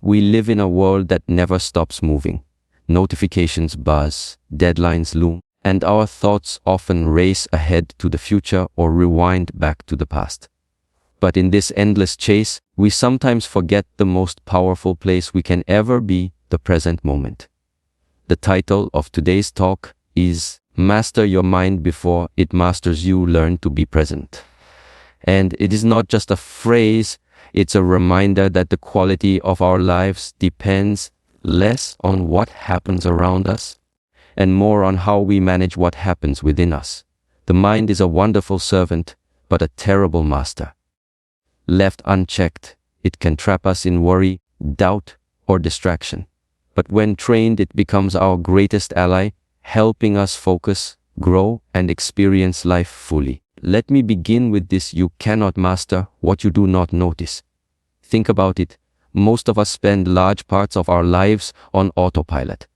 We live in a world that never stops moving. Notifications buzz, deadlines loom, and our thoughts often race ahead to the future or rewind back to the past. But in this endless chase, we sometimes forget the most powerful place we can ever be, the present moment. The title of today's talk is Master Your Mind Before It Masters You. Learn to be present. And it is not just a phrase, it's a reminder that the quality of our lives depends less on what happens around us and more on how we manage what happens within us. The mind is a wonderful servant, but a terrible master. Left unchecked, it can trap us in worry, doubt, or distraction. But when trained, it becomes our greatest ally, helping us focus, grow, and experience life fully. Let me begin with this: you cannot master what you do not notice. Think about it. Most of us spend large parts of our lives on autopilot.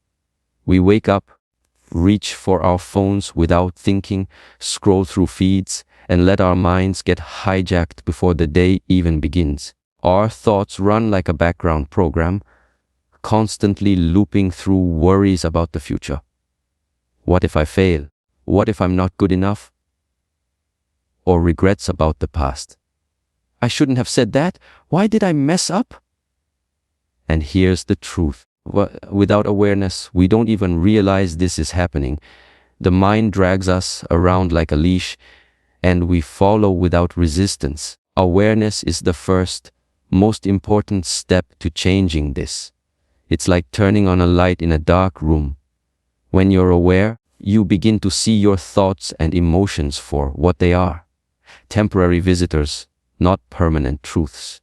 We wake up, reach for our phones without thinking, scroll through feeds, and let our minds get hijacked before the day even begins. Our thoughts run like a background program, constantly looping through worries about the future. What if I fail? What if I'm not good enough? Or regrets about the past. I shouldn't have said that. Why did I mess up? And here's the truth. Without awareness, we don't even realize this is happening. The mind drags us around like a leash, and we follow without resistance. Awareness is the first, most important step to changing this. It's like turning on a light in a dark room. When you're aware, you begin to see your thoughts and emotions for what they are. Temporary visitors, not permanent truths.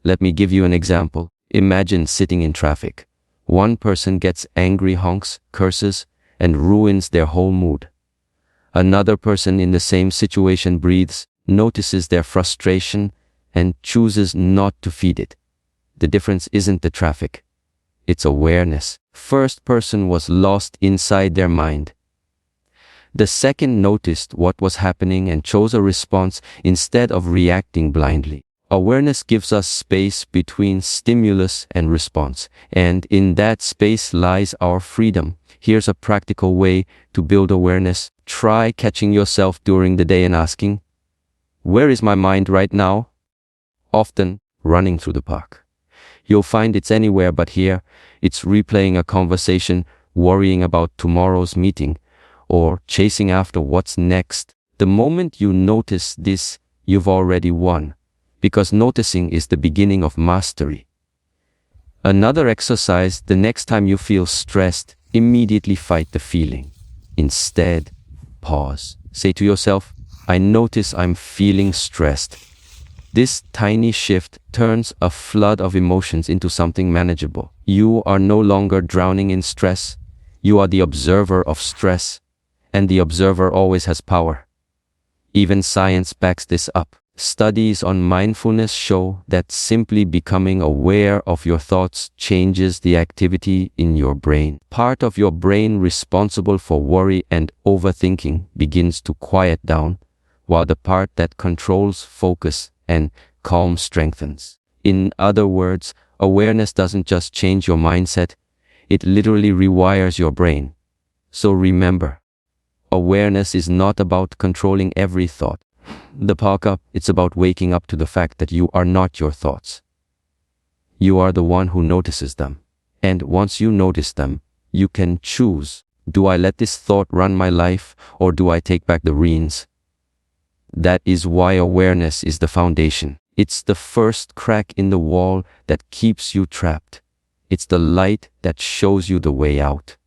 Let me give you an example. Imagine sitting in traffic. One person gets angry, honks, curses, and ruins their whole mood. Another person in the same situation breathes, notices their frustration, and chooses not to feed it. The difference isn't the traffic. It's awareness. First person was lost inside their mind. The second noticed what was happening and chose a response instead of reacting blindly. Awareness gives us space between stimulus and response, and in that space lies our freedom. Here's a practical way to build awareness. Try catching yourself during the day and asking, where is my mind right now? Often, running through the park. You'll find it's anywhere but here. It's replaying a conversation, worrying about tomorrow's meeting, or chasing after what's next. The moment you notice this, you've already won, because noticing is the beginning of mastery. Another exercise: the next time you feel stressed, immediately fight the feeling. Instead, pause. Say to yourself, I notice I'm feeling stressed. This tiny shift turns a flood of emotions into something manageable. You are no longer drowning in stress. You are the observer of stress, and the observer always has power. Even science backs this up. Studies on mindfulness show that simply becoming aware of your thoughts changes the activity in your brain. Part of your brain responsible for worry and overthinking begins to quiet down, while the part that controls focus and calm strengthens. In other words, awareness doesn't just change your mindset, it literally rewires your brain. So remember, awareness is not about controlling every thought. It's about waking up to the fact that you are not your thoughts. You are the one who notices them. And once you notice them, you can choose, do I let this thought run my life, or do I take back the reins? That is why awareness is the foundation. It's the first crack in the wall that keeps you trapped. It's the light that shows you the way out.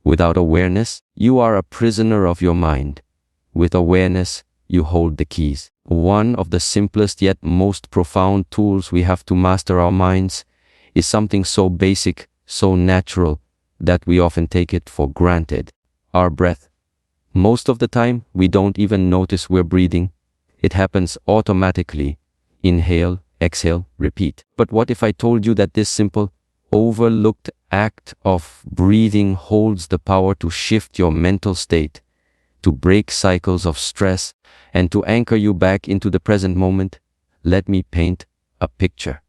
Without awareness, you are a prisoner of your mind. With awareness, you hold the keys. One of the simplest yet most profound tools we have to master our minds is something so basic, so natural, that we often take it for granted: our breath. Most of the time, we don't even notice we're breathing. It happens automatically. Inhale, exhale, repeat. But what if I told you that this simple, overlooked act of breathing holds the power to shift your mental state, to break cycles of stress, and to anchor you back into the present moment? Let me paint a picture.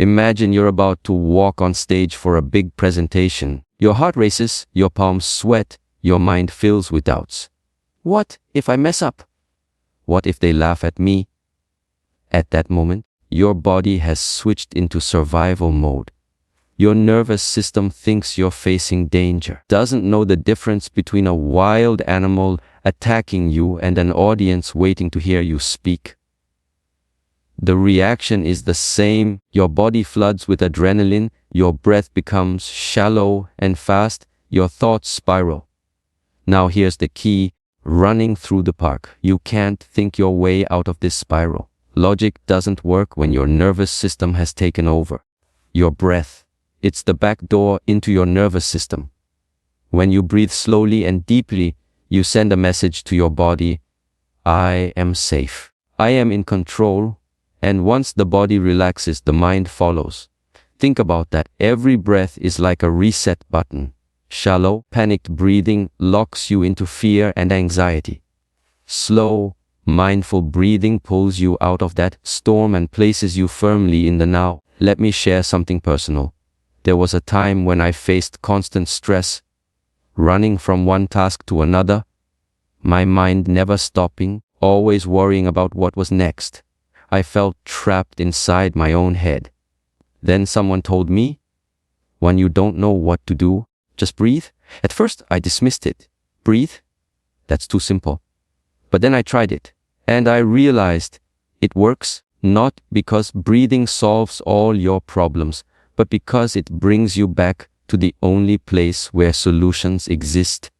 Imagine you're about to walk on stage for a big presentation. Your heart races, your palms sweat, your mind fills with doubts. What if I mess up? What if they laugh at me? At that moment, your body has switched into survival mode. Your nervous system thinks you're facing danger, doesn't know the difference between a wild animal attacking you and an audience waiting to hear you speak. The reaction is the same. Your body floods with adrenaline, your breath becomes shallow and fast, your thoughts spiral. Now here's the key: running through the park. You can't think your way out of this spiral. Logic doesn't work when your nervous system has taken over. Your breath, it's the back door into your nervous system. When you breathe slowly and deeply, you send a message to your body: I am safe. I am in control. And once the body relaxes, the mind follows. Think about that. Every breath is like a reset button. Shallow, panicked breathing locks you into fear and anxiety. Slow, mindful breathing pulls you out of that storm and places you firmly in the now. Let me share something personal. There was a time when I faced constant stress, running from one task to another, my mind never stopping, always worrying about what was next. I felt trapped inside my own head. Then someone told me, when you don't know what to do, just breathe. At first, I dismissed it. Breathe? That's too simple. But then I tried it, and I realized it works, not because breathing solves all your problems, but because it brings you back to the only place where solutions exist,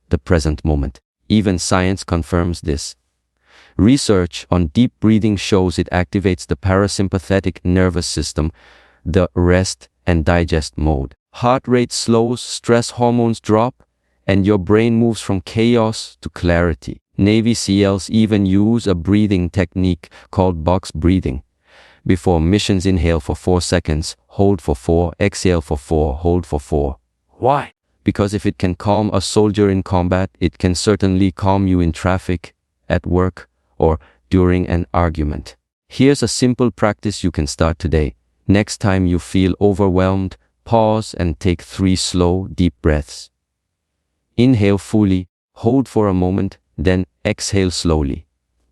the present moment. Even science confirms this. Research on deep breathing shows it activates the parasympathetic nervous system, the rest and digest mode. Heart rate slows, stress hormones drop, and your brain moves from chaos to clarity. Navy SEALs even use a breathing technique called box breathing. Before missions, inhale for 4 seconds, hold for 4, exhale for 4, hold for 4. Why? Because if it can calm a soldier in combat, it can certainly calm you in traffic, at work, or during an argument. Here's a simple practice you can start today. Next time you feel overwhelmed, pause and take 3 slow, deep breaths. Inhale fully, hold for a moment, then exhale slowly.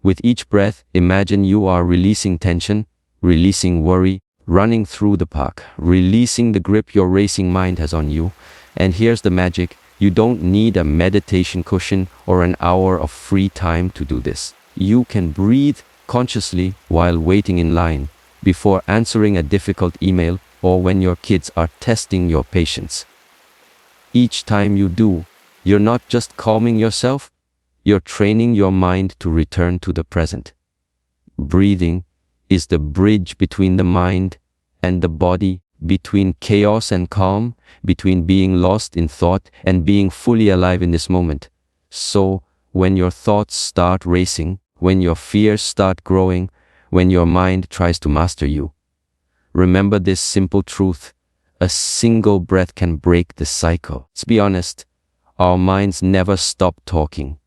With each breath, imagine you are releasing tension, releasing worry, running through the park, releasing the grip your racing mind has on you. And here's the magic: you don't need a meditation cushion or an hour of free time to do this. You can breathe consciously while waiting in line, before answering a difficult email, or when your kids are testing your patience. Each time you do, you're not just calming yourself, you're training your mind to return to the present. Breathing is the bridge between the mind and the body, between chaos and calm, between being lost in thought and being fully alive in this moment. So, when your thoughts start racing, when your fears start growing, when your mind tries to master you, remember this simple truth: a single breath can break the cycle. Let's be honest, our minds never stop talking.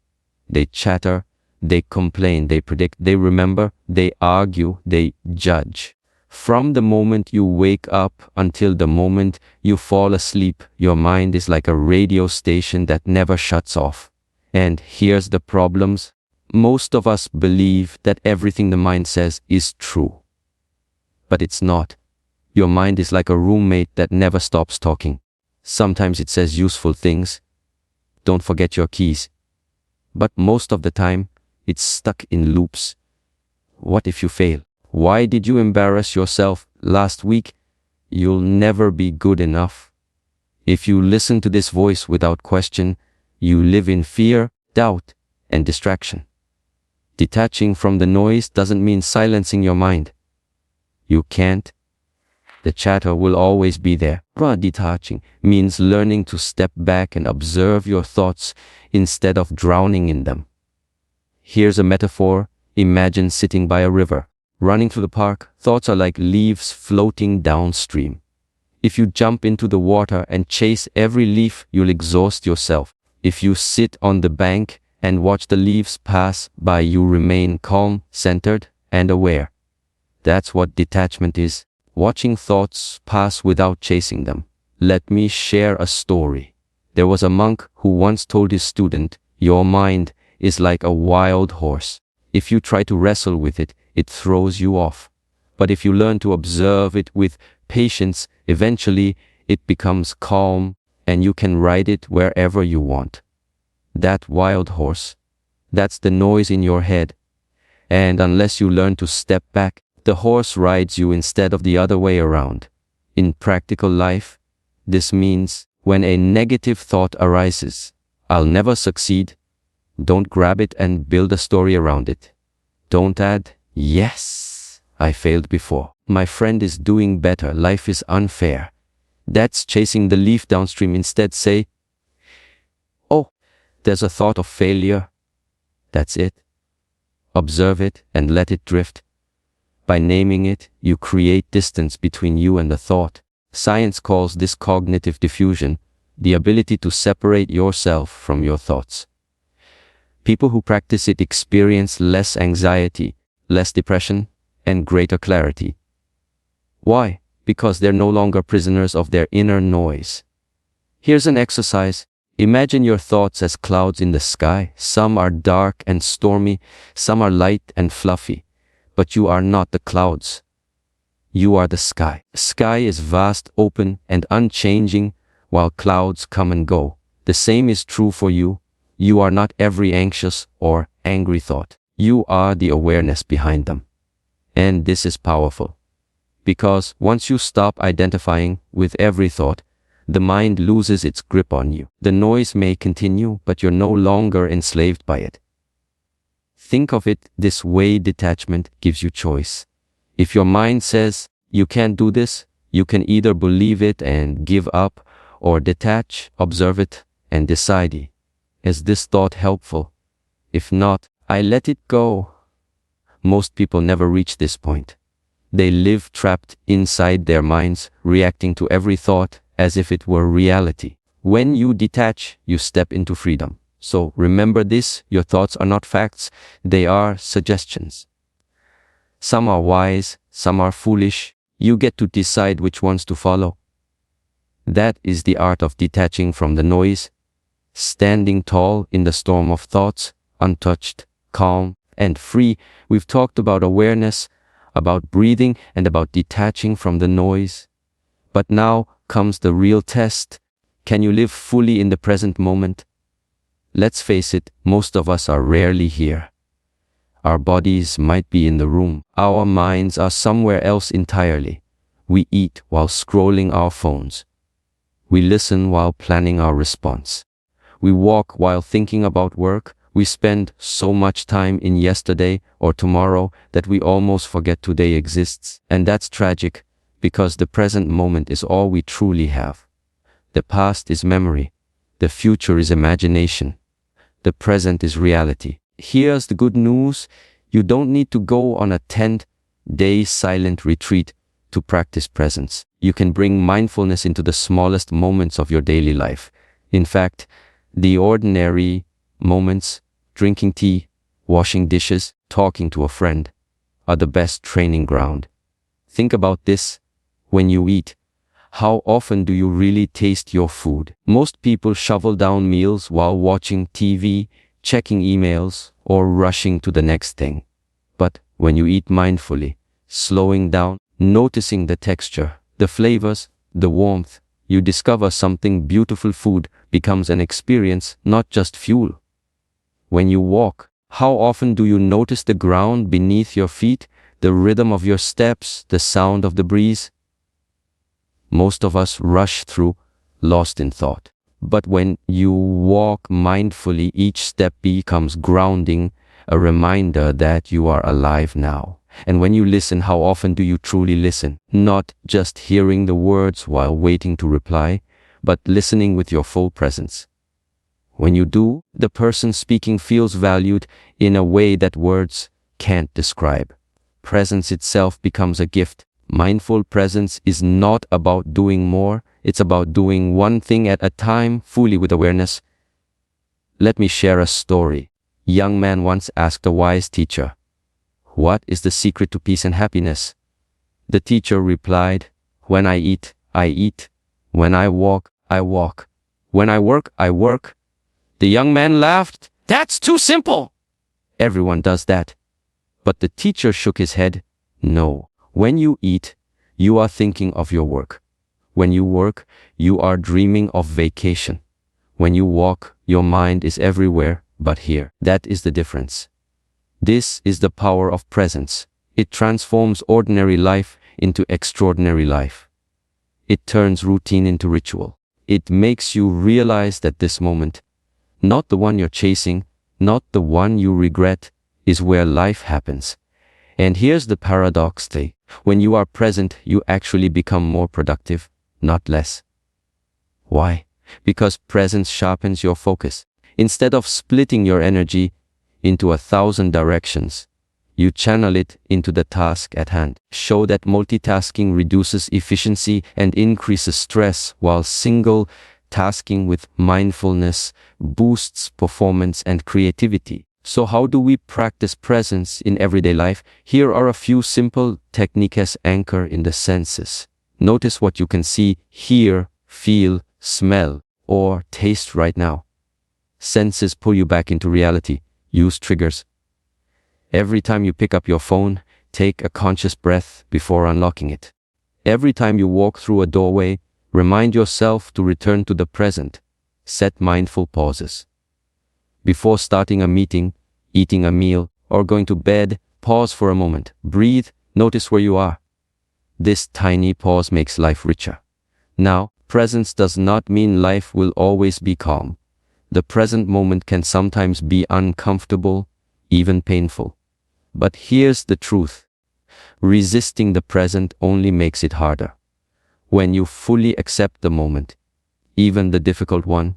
They chatter, they complain, they predict, they remember, they argue, they judge. From the moment you wake up until the moment you fall asleep, your mind is like a radio station that never shuts off. And here's the problems. Most of us believe that everything the mind says is true. But it's not. Your mind is like a roommate that never stops talking. Sometimes it says useful things. Don't forget your keys. But most of the time, it's stuck in loops. What if you fail? Why did you embarrass yourself last week? You'll never be good enough. If you listen to this voice without question, you live in fear, doubt, and distraction. Detaching from the noise doesn't mean silencing your mind. You can't. The chatter will always be there. Detaching means learning to step back and observe your thoughts instead of drowning in them. Here's a metaphor. Imagine sitting by a river. Running through the park, thoughts are like leaves floating downstream. If you jump into the water and chase every leaf, you'll exhaust yourself. If you sit on the bank and watch the leaves pass by, you remain calm, centered, and aware. That's what detachment is. watching thoughts pass without chasing them. Let me share a story. There was a monk who once told his student, "Your mind is like a wild horse. If you try to wrestle with it, it throws you off. But if you learn to observe it with patience, eventually it becomes calm and you can ride it wherever you want." That wild horse, that's the noise in your head. And unless you learn to step back, the horse rides you instead of the other way around. In practical life, this means when a negative thought arises, "I'll never succeed," don't grab it and build a story around it. Don't add, "Yes, I failed before. My friend is doing better. Life is unfair." That's chasing the leaf downstream. Instead say, "Oh, there's a thought of failure." That's it. Observe it and let it drift. By naming it, you create distance between you and the thought. Science calls this cognitive diffusion, the ability to separate yourself from your thoughts. People who practice it experience less anxiety, less depression, and greater clarity. Why? Because they're no longer prisoners of their inner noise. Here's an exercise. Imagine your thoughts as clouds in the sky. Some are dark and stormy, some are light and fluffy. But you are not the clouds. You are the sky. Sky is vast, open, and unchanging, while clouds come and go. The same is true for you. You are not every anxious or angry thought. You are the awareness behind them. And this is powerful. Because once you stop identifying with every thought, the mind loses its grip on you. The noise may continue, but you're no longer enslaved by it. Think of it this way: detachment gives you choice. If your mind says, "You can't do this," you can either believe it and give up, or detach, observe it, and decide, is this thought helpful? If not, I let it go. Most people never reach this point. They live trapped inside their minds, reacting to every thought as if it were reality. When you detach, you step into freedom. So remember this: your thoughts are not facts, they are suggestions. Some are wise, some are foolish. You get to decide which ones to follow. That is the art of detaching from the noise, standing tall in the storm of thoughts, untouched, calm, and free. We've talked about awareness, about breathing, and about detaching from the noise. But now comes the real test. Can you live fully in the present moment? Let's face it, most of us are rarely here. Our bodies might be in the room. Our minds are somewhere else entirely. We eat while scrolling our phones. We listen while planning our response. We walk while thinking about work. We spend so much time in yesterday or tomorrow that we almost forget today exists. And that's tragic, because the present moment is all we truly have. The past is memory. The future is imagination. The present is reality. Here's the good news. You don't need to go on a 10-day silent retreat to practice presence. You can bring mindfulness into the smallest moments of your daily life. In fact, the ordinary moments, drinking tea, washing dishes, talking to a friend, are the best training ground. Think about this. When you eat, how often do you really taste your food? Most people shovel down meals while watching TV, checking emails, or rushing to the next thing. But when you eat mindfully, slowing down, noticing the texture, the flavors, the warmth, you discover something beautiful. Food becomes an experience, not just fuel. When you walk, how often do you notice the ground beneath your feet, the rhythm of your steps, the sound of the breeze? Most of us rush through, lost in thought. But when you walk mindfully, each step becomes grounding, a reminder that you are alive now. And when you listen, how often do you truly listen? Not just hearing the words while waiting to reply, but listening with your full presence. When you do, the person speaking feels valued in a way that words can't describe. Presence itself becomes a gift. Mindful presence is not about doing more, it's about doing one thing at a time, fully with awareness. Let me share a story. A young man once asked a wise teacher, "What is the secret to peace and happiness?" The teacher replied, "When I eat, I eat. When I walk, I walk. When I work, I work." The young man laughed. "That's too simple. Everyone does that." But the teacher shook his head. "No. When you eat, you are thinking of your work. When you work, you are dreaming of vacation. When you walk, your mind is everywhere but here. That is the difference. This is the power of presence. It transforms ordinary life into extraordinary life. It turns routine into ritual. It makes you realize that this moment, not the one you're chasing, not the one you regret, is where life happens. And here's the paradox: when you are present, you actually become more productive, not less. Why? Because presence sharpens your focus. Instead of splitting your energy into 1,000 directions, you channel it into the task at hand. Show that multitasking reduces efficiency and increases stress, while single tasking with mindfulness boosts performance and creativity. So how do we practice presence in everyday life? Here are a few simple techniques. Anchor in the senses. Notice what you can see, hear, feel, smell, or taste right now. Senses pull you back into reality. Use triggers. Every time you pick up your phone, take a conscious breath before unlocking it. Every time you walk through a doorway, remind yourself to return to the present. Set mindful pauses. Before starting a meeting, eating a meal, or going to bed, pause for a moment. Breathe, notice where you are. This tiny pause makes life richer. Now, presence does not mean life will always be calm. The present moment can sometimes be uncomfortable, even painful. But here's the truth. Resisting the present only makes it harder. When you fully accept the moment, even the difficult one,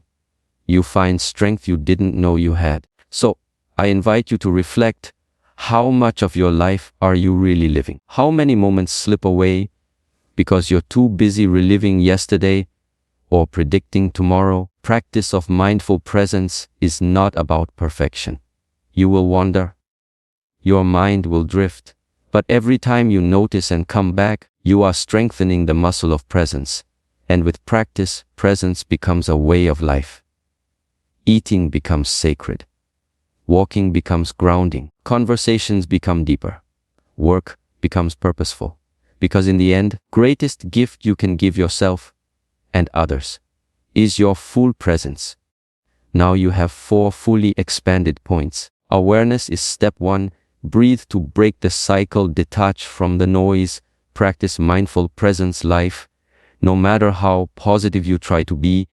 you find strength you didn't know you had. So, I invite you to reflect. How much of your life are you really living? How many moments slip away because you're too busy reliving yesterday or predicting tomorrow? Practice of mindful presence is not about perfection. You will wander. Your mind will drift. But every time you notice and come back, you are strengthening the muscle of presence. And with practice, presence becomes a way of life. Eating becomes sacred. Walking becomes grounding. Conversations become deeper. Work becomes purposeful. Because in the end, greatest gift you can give yourself and others is your full presence. Now you have 4 fully expanded points. Awareness is step 1. Breathe to break the cycle. Detach from the noise. Practice mindful presence. Life, no matter how positive you try to be,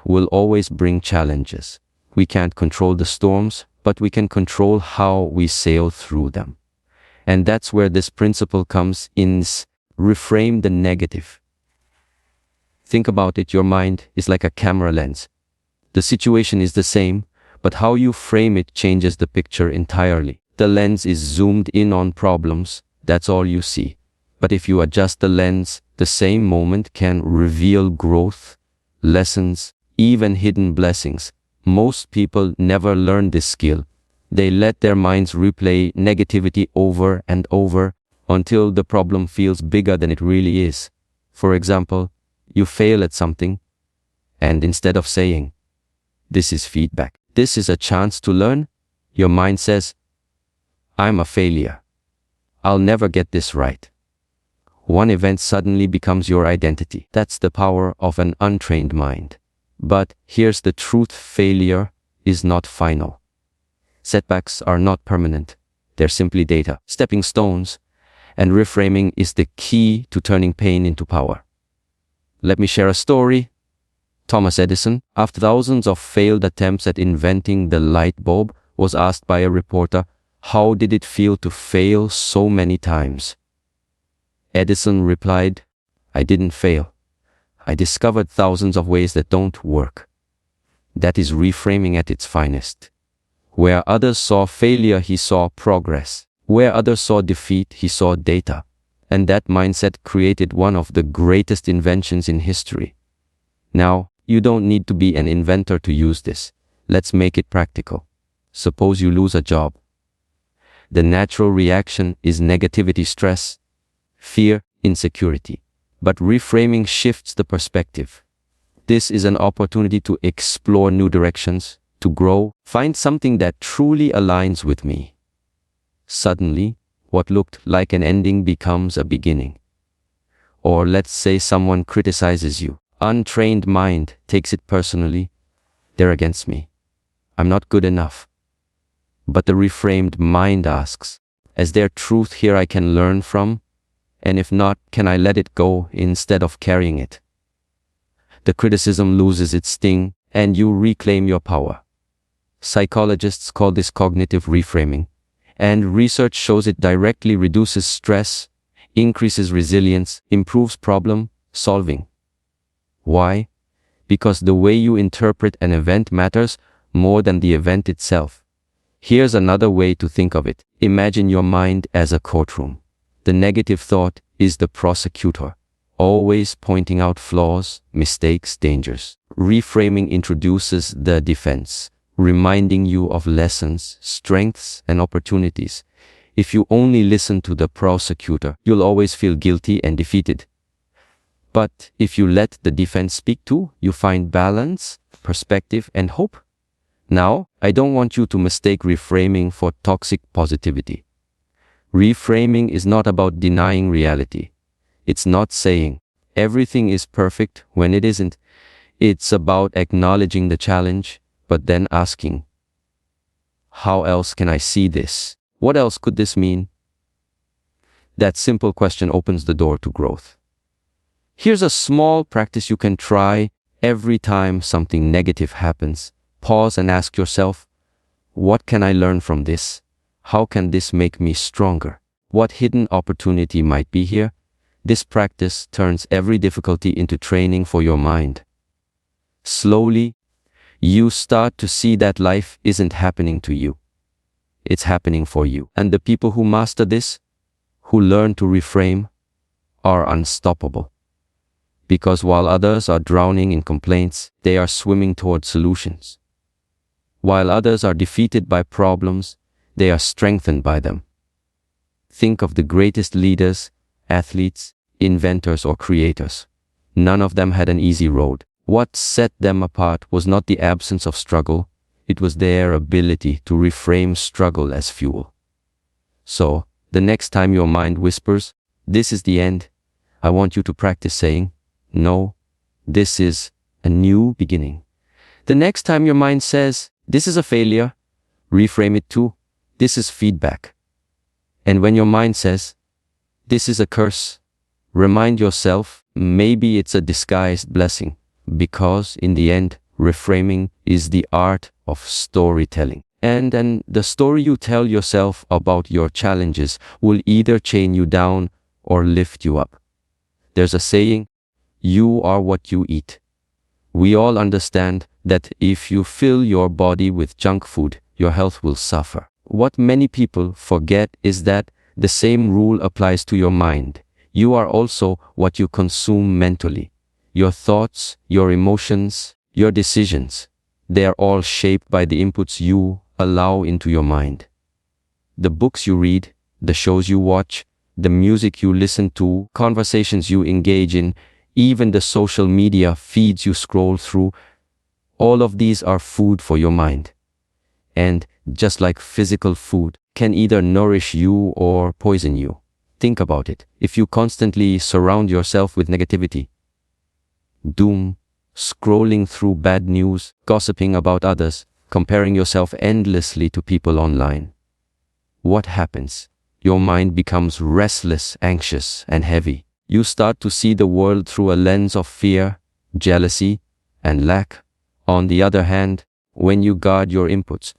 will always bring challenges. We can't control the storms, but we can control how we sail through them. And that's where this principle comes in. Reframe the negative. Think about it. Your mind is like a camera lens. The situation is the same, but how you frame it changes the picture entirely. The lens is zoomed in on problems. That's all you see. But if you adjust the lens, the same moment can reveal growth, lessons, even hidden blessings. Most people never learn this skill. They let their minds replay negativity over and over until the problem feels bigger than it really is. For example, you fail at something, and instead of saying, "This is feedback, this is a chance to learn," your mind says, "I'm a failure. I'll never get this right." One event suddenly becomes your identity. That's the power of an untrained mind. But here's the truth: failure is not final. Setbacks are not permanent. They're simply data, stepping stones, and reframing is the key to turning pain into power. Let me share a story. Thomas Edison, after thousands of failed attempts at inventing the light bulb, was asked by a reporter, how did it feel to fail so many times? Edison replied, "I didn't fail. I discovered thousands of ways that don't work." That is reframing at its finest. Where others saw failure, he saw progress. Where others saw defeat, he saw data. And that mindset created one of the greatest inventions in history. Now, you don't need to be an inventor to use this. Let's make it practical. Suppose you lose a job. The natural reaction is negativity, stress. fear, insecurity. But reframing shifts the perspective. This is an opportunity to explore new directions, to grow, find something that truly aligns with me. Suddenly, what looked like an ending becomes a beginning. Or let's say someone criticizes you. Untrained mind takes it personally. They're against me. I'm not good enough. But the reframed mind asks, is there truth here I can learn from? And if not, can I let it go instead of carrying it? The criticism loses its sting, and you reclaim your power. Psychologists call this cognitive reframing, and research shows it directly reduces stress, increases resilience, improves problem solving. Why? Because the way you interpret an event matters more than the event itself. Here's another way to think of it. Imagine your mind as a courtroom. The negative thought is the prosecutor, always pointing out flaws, mistakes, dangers. Reframing introduces the defense, reminding you of lessons, strengths, and opportunities. If you only listen to the prosecutor, you'll always feel guilty and defeated. But if you let the defense speak too, you find balance, perspective, and hope. Now, I don't want you to mistake reframing for toxic positivity. Reframing is not about denying reality. It's not saying everything is perfect when it isn't. It's about acknowledging the challenge, but then asking, how else can I see this? What else could this mean? That simple question opens the door to growth. Here's a small practice you can try every time something negative happens. Pause and ask yourself, what can I learn from this? How can this make me stronger? What hidden opportunity might be here? This practice turns every difficulty into training for your mind. Slowly, you start to see that life isn't happening to you. It's happening for you. And the people who master this, who learn to reframe, are unstoppable. Because while others are drowning in complaints, they are swimming toward solutions. While others are defeated by problems, they are strengthened by them. Think of the greatest leaders, athletes, inventors, or creators. None of them had an easy road. What set them apart was not the absence of struggle, it was their ability to reframe struggle as fuel. So, the next time your mind whispers, "This is the end," I want you to practice saying, "No, this is a new beginning." The next time your mind says, "This is a failure," reframe it to, "This is feedback." And when your mind says, "This is a curse," remind yourself, maybe it's a disguised blessing, because in the end, reframing is the art of storytelling. And the story you tell yourself about your challenges will either chain you down or lift you up. There's a saying, you are what you eat. We all understand that if you fill your body with junk food, your health will suffer. What many people forget is that the same rule applies to your mind. You are also what you consume mentally. Your thoughts, your emotions, your decisions, they are all shaped by the inputs you allow into your mind. The books you read, the shows you watch, the music you listen to, conversations you engage in, even the social media feeds you scroll through, all of these are food for your mind. And just like physical food can either nourish you or poison you. Think about it. If you constantly surround yourself with negativity, doom, scrolling through bad news, gossiping about others, comparing yourself endlessly to people online, what happens? Your mind becomes restless, anxious, and heavy. You start to see the world through a lens of fear, jealousy, and lack. On the other hand, when you guard your inputs,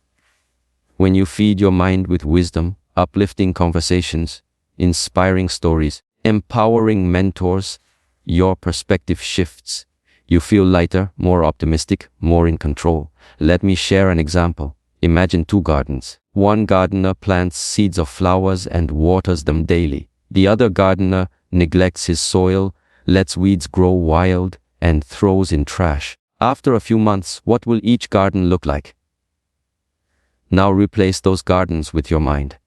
when you feed your mind with wisdom, uplifting conversations, inspiring stories, empowering mentors, your perspective shifts. You feel lighter, more optimistic, more in control. Let me share an example. Imagine two gardens. One gardener plants seeds of flowers and waters them daily. The other gardener neglects his soil, lets weeds grow wild, and throws in trash. After a few months, what will each garden look like? Now replace those gardens with your mind.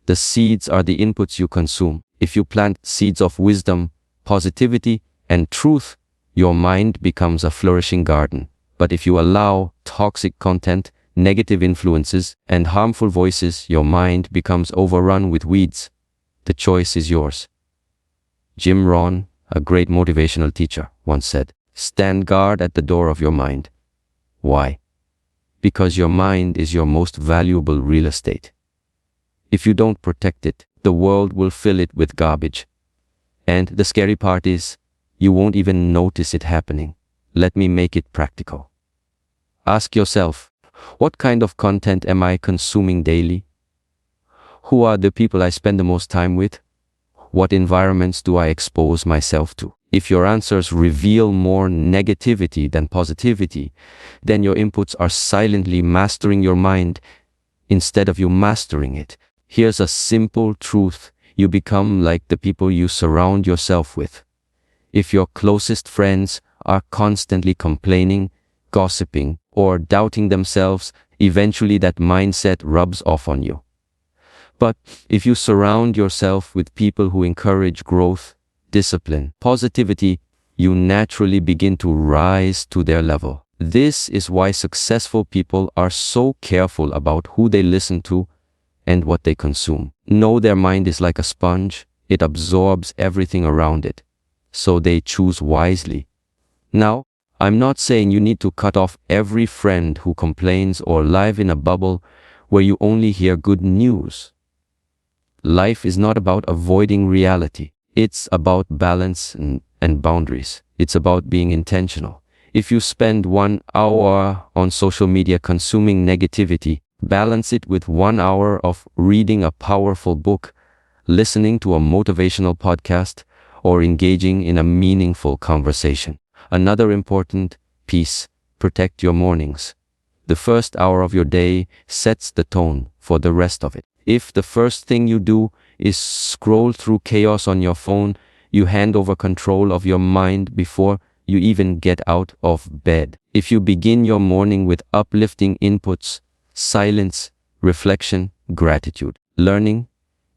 The seeds are the inputs you consume. If you plant seeds of wisdom, positivity, and truth, your mind becomes a flourishing garden. But if you allow toxic content, negative influences, and harmful voices, your mind becomes overrun with weeds. The choice is yours. Jim Rohn, a great motivational teacher, once said, "Stand guard at the door of your mind." Why? Because your mind is your most valuable real estate. If you don't protect it, the world will fill it with garbage. And the scary part is, you won't even notice it happening. Let me make it practical. Ask yourself, what kind of content am I consuming daily? Who are the people I spend the most time with? What environments do I expose myself to? If your answers reveal more negativity than positivity, then your inputs are silently mastering your mind instead of you mastering it. Here's a simple truth: you become like the people you surround yourself with. If your closest friends are constantly complaining, gossiping, or doubting themselves, eventually that mindset rubs off on you. But if you surround yourself with people who encourage growth, discipline, positivity, you naturally begin to rise to their level. This is why successful people are so careful about who they listen to and what they consume. Know their mind is like a sponge; it absorbs everything around it. So they choose wisely. Now, I'm not saying you need to cut off every friend who complains or live in a bubble where you only hear good news. Life is not about avoiding reality. It's about balance and boundaries. It's about being intentional. If you spend 1 hour on social media consuming negativity, balance it with 1 hour of reading a powerful book, listening to a motivational podcast, or engaging in a meaningful conversation. Another important piece: protect your mornings. The first hour of your day sets the tone for the rest of it. If the first thing you do is scroll through chaos on your phone, you hand over control of your mind before you even get out of bed. If you begin your morning with uplifting inputs, silence, reflection, gratitude, learning,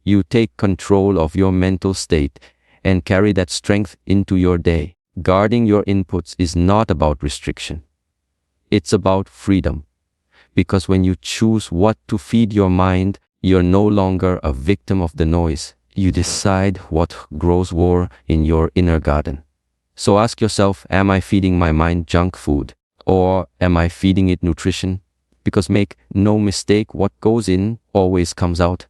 you take control of your mental state and carry that strength into your day. Guarding your inputs is not about restriction. It's about freedom. Because when you choose what to feed your mind, you're no longer a victim of the noise. You decide what grows war in your inner garden. So ask yourself, am I feeding my mind junk food? Or am I feeding it nutrition? Because make no mistake, what goes in always comes out.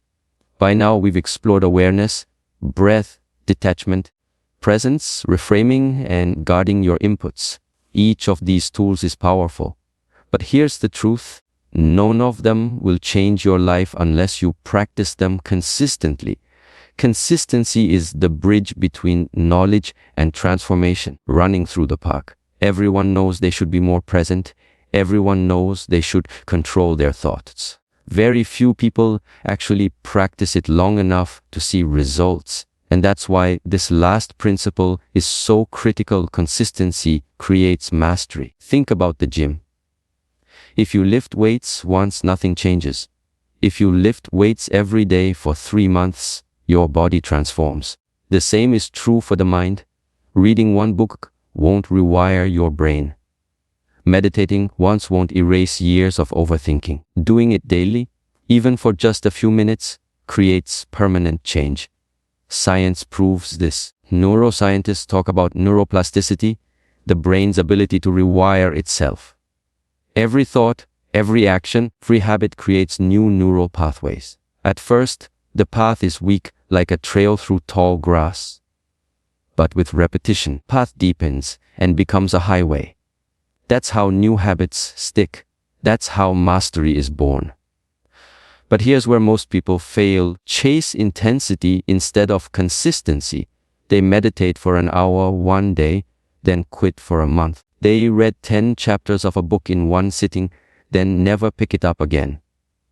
By now we've explored awareness, breath, detachment, presence, reframing, and guarding your inputs. Each of these tools is powerful. But here's the truth: none of them will change your life unless you practice them consistently. Consistency is the bridge between knowledge and transformation. Running through the park, everyone knows they should be more present. Everyone knows they should control their thoughts. Very few people actually practice it long enough to see results. And that's why this last principle is so critical. Consistency creates mastery. Think about the gym. If you lift weights once, nothing changes. If you lift weights every day for 3 months, your body transforms. The same is true for the mind. Reading one book won't rewire your brain. Meditating once won't erase years of overthinking. Doing it daily, even for just a few minutes, creates permanent change. Science proves this. Neuroscientists talk about neuroplasticity, the brain's ability to rewire itself. Every thought, every action, every habit creates new neural pathways. At first, the path is weak, like a trail through tall grass. But with repetition, path deepens and becomes a highway. That's how new habits stick. That's how mastery is born. But here's where most people fail: chase intensity instead of consistency. They meditate for an hour one day, then quit for a month. They read 10 chapters of a book in one sitting, then never pick it up again.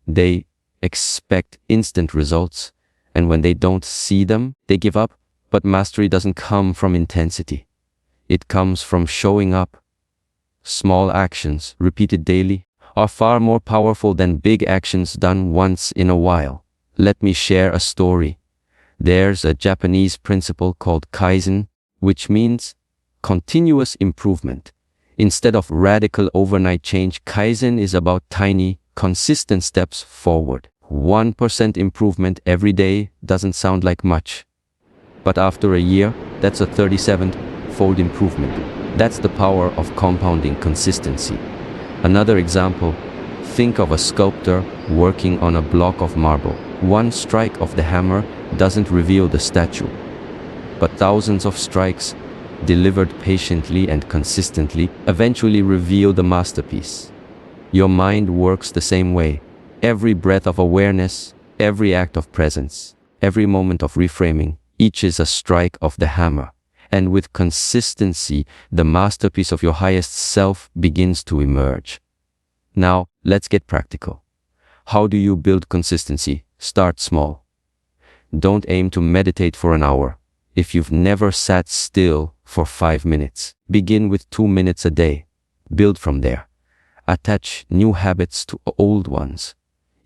They expect instant results, and when they don't see them, they give up. But mastery doesn't come from intensity. It comes from showing up. Small actions, repeated daily, are far more powerful than big actions done once in a while. Let me share a story. There's a Japanese principle called kaizen, which means continuous improvement. Instead of radical overnight change, kaizen is about tiny, consistent steps forward. 1% improvement every day doesn't sound like much. But after a year, that's a 37-fold improvement. That's the power of compounding consistency. Another example, think of a sculptor working on a block of marble. One strike of the hammer doesn't reveal the statue, but thousands of strikes, delivered patiently and consistently, eventually reveal the masterpiece. Your mind works the same way. Every breath of awareness, every act of presence, every moment of reframing, each is a strike of the hammer. And with consistency, the masterpiece of your highest self begins to emerge. Now, let's get practical. How do you build consistency? Start small. Don't aim to meditate for an hour. If you've never sat still for 5 minutes, begin with 2 minutes a day. Build from there. Attach new habits to old ones.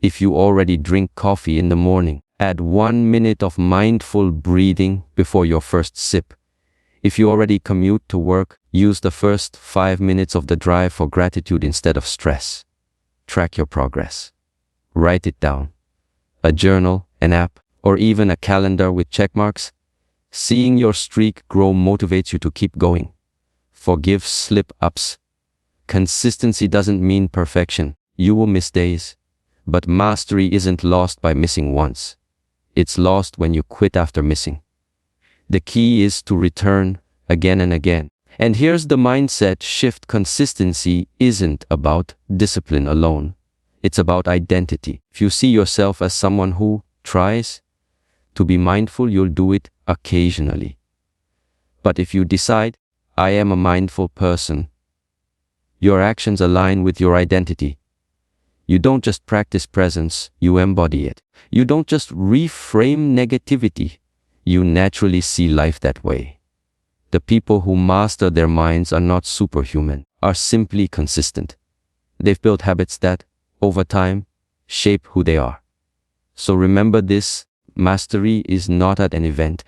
If you already drink coffee in the morning, add 1 minute of mindful breathing before your first sip. If you already commute to work, use the first 5 minutes of the drive for gratitude instead of stress. Track your progress. Write it down. A journal, an app, or even a calendar with check marks. Seeing your streak grow motivates you to keep going. Forgive slip-ups. Consistency doesn't mean perfection. You will miss days. But mastery isn't lost by missing once. It's lost when you quit after missing. The key is to return again and again. And here's the mindset shift. Consistency isn't about discipline alone. It's about identity. If you see yourself as someone who tries to be mindful, you'll do it occasionally. But if you decide, I am a mindful person, your actions align with your identity. You don't just practice presence, you embody it. You don't just reframe negativity, you naturally see life that way. The people who master their minds are not superhuman, are simply consistent. They've built habits that, over time, shape who they are. So remember this, mastery is not at an event.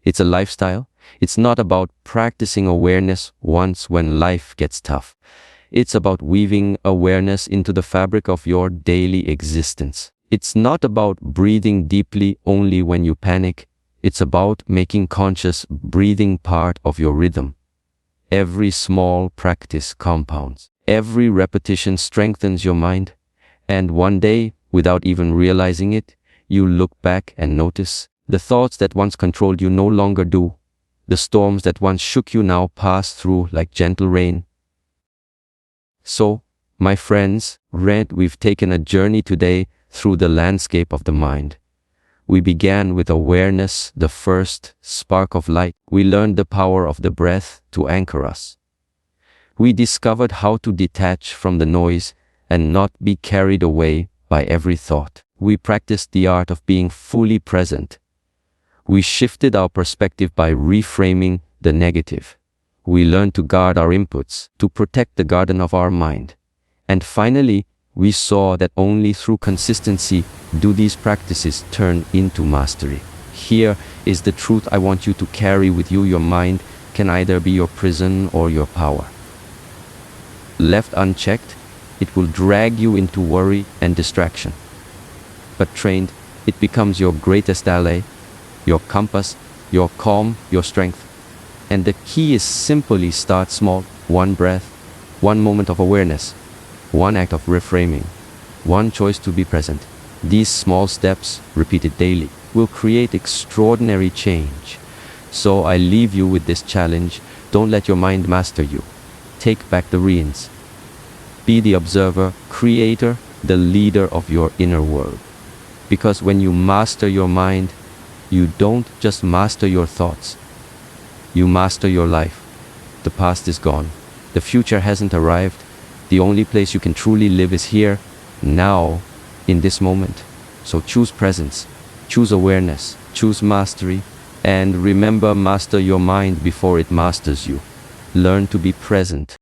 It's a lifestyle. It's not about practicing awareness once when life gets tough. It's about weaving awareness into the fabric of your daily existence. It's not about breathing deeply only when you panic. It's about making conscious breathing part of your rhythm. Every small practice compounds. Every repetition strengthens your mind. And one day, without even realizing it, you look back and notice the thoughts that once controlled you no longer do. The storms that once shook you now pass through like gentle rain. So, my friends, we've taken a journey today through the landscape of the mind. We began with awareness, the first spark of light. We learned the power of the breath to anchor us. We discovered how to detach from the noise and not be carried away by every thought. We practiced the art of being fully present. We shifted our perspective by reframing the negative. We learned to guard our inputs, to protect the garden of our mind. And finally, we saw that only through consistency do these practices turn into mastery. Here is the truth I want you to carry with you. Your mind can either be your prison or your power. Left unchecked, it will drag you into worry and distraction. But trained, it becomes your greatest ally, your compass, your calm, your strength. And the key is simply start small. 1 breath, 1 moment of awareness, 1 act of reframing, 1 choice to be present. These small steps, repeated daily, will create extraordinary change. So I leave you with this challenge. Don't let your mind master you. Take back the reins. Be the observer, creator, the leader of your inner world. Because when you master your mind, you don't just master your thoughts. You master your life. The past is gone. The future hasn't arrived. The only place you can truly live is here, now, in this moment. So choose presence, choose awareness, choose mastery, and remember, master your mind before it masters you. Learn to be present.